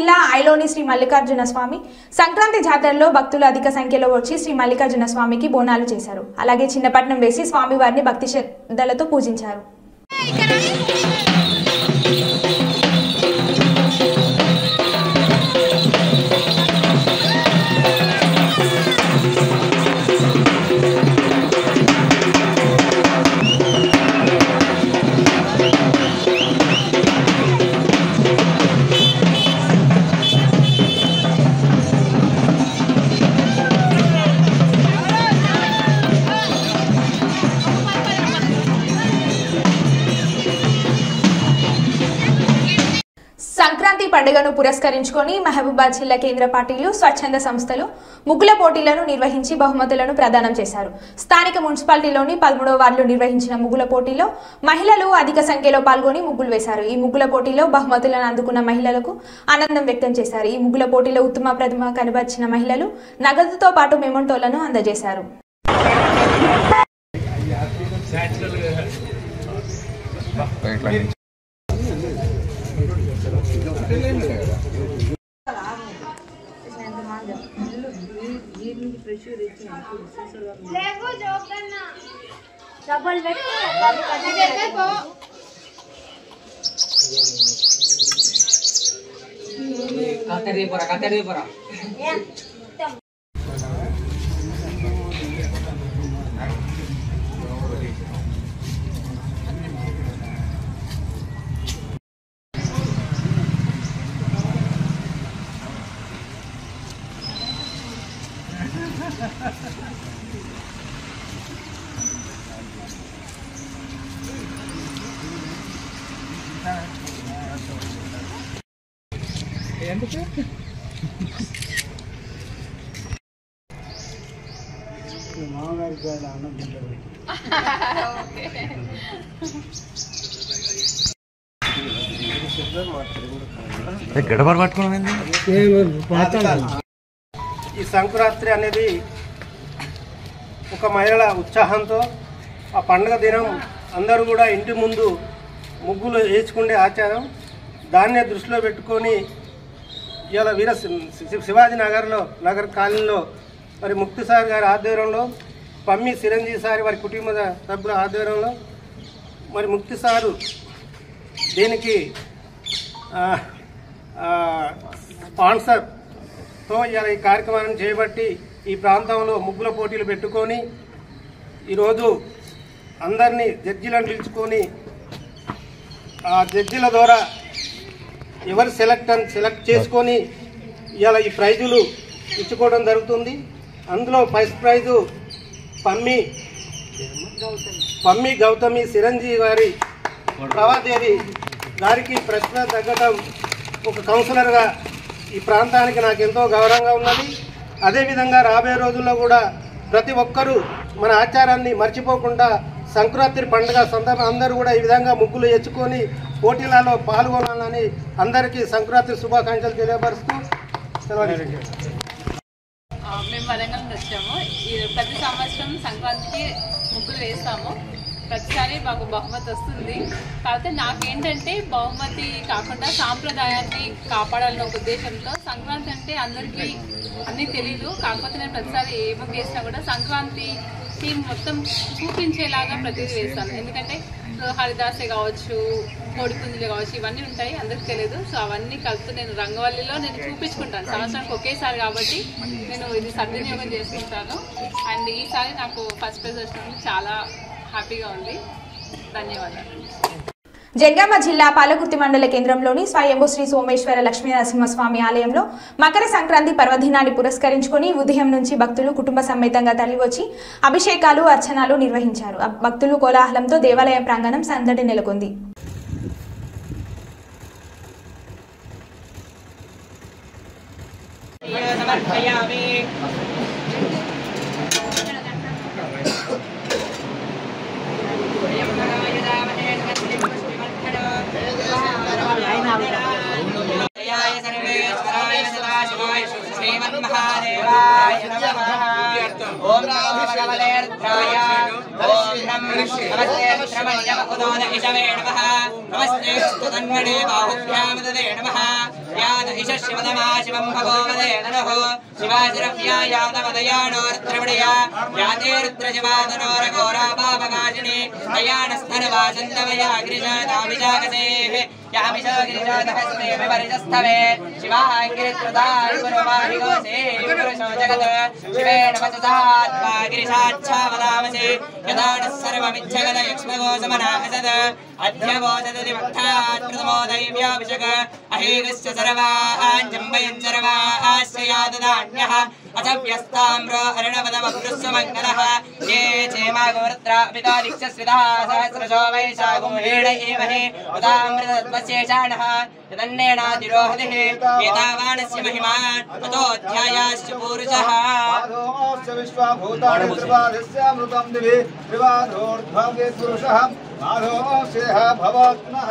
జిల్లా ఐలోని శ్రీ మల్లికార్జున స్వామి సంక్రాంతి జాతరలో భక్తులు అధిక సంఖ్యలో వచ్చి శ్రీ మల్లికార్జున స్వామికి బోనాలు చేశారు. అలాగే చిన్నపట్నం వేసి స్వామివారిని భక్తి శ్రద్ధలతో పూజించారు. సంక్రాంతి పండుగను పురస్కరించుకొని మహబూబాద్ జిల్లా కేంద్ర పార్టీలు స్వచ్ఛంద సంస్థలు ముగ్గుల పోటీలను నిర్వహించి బహుమతులను ప్రదానం చేశారు. స్థానిక మున్సిపాలిటీలోని 13వ వార్డులో నిర్వహించిన ముగ్గుల పోటీలో మహిళలు అధిక సంఖ్యలో పాల్గొని ముగ్గులు వేశారు. ఈ ముగ్గుల పోటీలో బహుమతులను అందుకున్న మహిళలకు ఆనందం వ్యక్తం చేశారు. ఈ ముగ్గుల పోటీలో ఉత్తమ ప్రతిభ కనబర్చిన మహిళలు నగదుతో పాటు మెమోంటోలను అందజేశారు. ఈ సంక్రాంతి అనేది ఒక మహిళల ఉత్సాహంతో ఆ పండుగ దినం అందరూ కూడా ఇంటి ముందు ముగ్గులు వేసుకునే ఆచారం. దాన్నే దృష్టిలో పెట్టుకొని ఇవాళ శివాజీ నగర్ కాలనీలో మరి ముక్తిసార్ గారి ఆధ్వర్యంలో పమ్మి చిరంజీవి సారి వారి కుటుంబ సభ్యుల ఆధ్వర్యంలో మరి ముక్తిసారు దీనికి స్పాన్సర్తో ఇలా ఈ కార్యక్రమాన్ని చేపట్టి ఈ ప్రాంతంలో ముగ్గుల పోటీలు పెట్టుకొని ఈరోజు అందరినీ జడ్జీలను పిలుచుకొని ఆ జడ్జీల ద్వారా ఎవరు సెలెక్ట్ చేసుకొని ఇలా ఈ ప్రైజులు ఇచ్చుకోవడం జరుగుతుంది. అందులో ఫస్ట్ ప్రైజు పమ్మి గౌతమి చిరంజీవి గారి ప్రభాదేవి గారికి ప్రశ్న తగ్గడం ఒక కౌన్సిలర్గా ఈ ప్రాంతానికి నాకు ఎంతో గౌరవంగా ఉన్నది. అదేవిధంగా రాబోయే రోజుల్లో కూడా ప్రతి ఒక్కరూ మన ఆచారాన్ని మర్చిపోకుండా సంక్రాంతి పండుగ సందర్భంగా అందరూ కూడా ఈ విధంగా ముగ్గులు ఎచ్చుకొని పోటీలలో పాల్గొనాలని అందరికీ సంక్రాంతి శుభాకాంక్షలు తెలియపరుస్తూ మేము వరంగల్ నుంచి వచ్చాము. ప్రతి సంవత్సరం సంక్రాంతికి ముగ్గులు వేస్తాము. ప్రతిసారి మాకు బహుమతి వస్తుంది. కాకపోతే నాకేంటంటే బహుమతి కాకుండా సాంప్రదాయాన్ని కాపాడాలన్న ఒక ఉద్దేశంతో సంక్రాంతి అంటే అందరికీ అన్నీ తెలీదు. కాకపోతే నేను ప్రతిసారి ఏ ముగ్గు వేసినా కూడా సంక్రాంతి థీమ్ మొత్తం చూపించేలాగా ప్రతిదీ వేస్తాను. ఎందుకంటే హరిదాసే కావచ్చు, కోడిపుంజులే కావచ్చు, ఇవన్నీ ఉంటాయి, అందరికి తెలియదు. సో అవన్నీ కలుపుతూ నేను రంగవల్లిలో నేను చూపించుకుంటాను. సంవత్సరానికి ఒకేసారి కాబట్టి నేను ఇది సద్వినియోగం చేసుకుంటాను. అండ్ ఈసారి నాకు ఫస్ట్ ప్రైజ్ వచ్చినందుకు చాలా హ్యాపీగా ఉంది. ధన్యవాదాలు. జనగామ జిల్లా పాలకుర్తి మండల కేంద్రంలోని స్వయంభూ శ్రీ సోమేశ్వర లక్ష్మీనరసింహస్వామి ఆలయంలో మకర సంక్రాంతి పర్వదినాన్ని పురస్కరించుకొని ఉదయం నుంచి భక్తులు కుటుంబ సమేతంగా తరలివచ్చి అభిషేకాలు, అర్చనాలు నిర్వహించారు. భక్తులు కోలాహలంతో దేవాలయ ప్రాంగణం సందడి నెలకొంది. श्रीमन्महादेवाय नमः। ओम नमो भगवते रुद्राय। ओम नमस्ते श्रमण्यमकुदोद इषवे नमः। नमस्ते स्तुतन्मणे बाहुभ्यां ददे नमः। याद इष शिवदमा शिवं भगवते नमः। शिवाजिरव्या यादवदयानो रुद्रमणया याते रुद्रजवादनोरघोरा पापकाशिनी दयानस्तनवासन्तवया गिरिजादाभिजागसेः यामिषगिरिजादहस्ते विपरिजस्थवे शिवाङ्गिरित्रदायिपुरवाहिगोसे पुरुषो जगत् शिवेण वचसात्मा गिरिशाच्छावदामसे यदा नः सर्वमिच्छगदयक्ष्मगोसमनाहसद अध्यवोददति वक्तात् प्रथमो दैव्याभिषक अहेगस्य सर्वाञ्जम्बयन् सर्वास्य याददान्यः अचव्यस्ताम्रो अर्णवदवपुरुस्वमङ्गलः ये चेमागोरुद्रा पितादिक्षस्विता सहस्रशो वैशाखोहेण एमहे उदामृतत्वशेषाणः यदन्नेनातिरोहतिः एतावानस्य महिमान् ततोऽध्यायाश्च पूरुषः विश्वाभूतानि त्रिपादस्यामृतं दिवि त्रिपादोर्ध्वं पुरुषः माधवो शेह भवत्नः।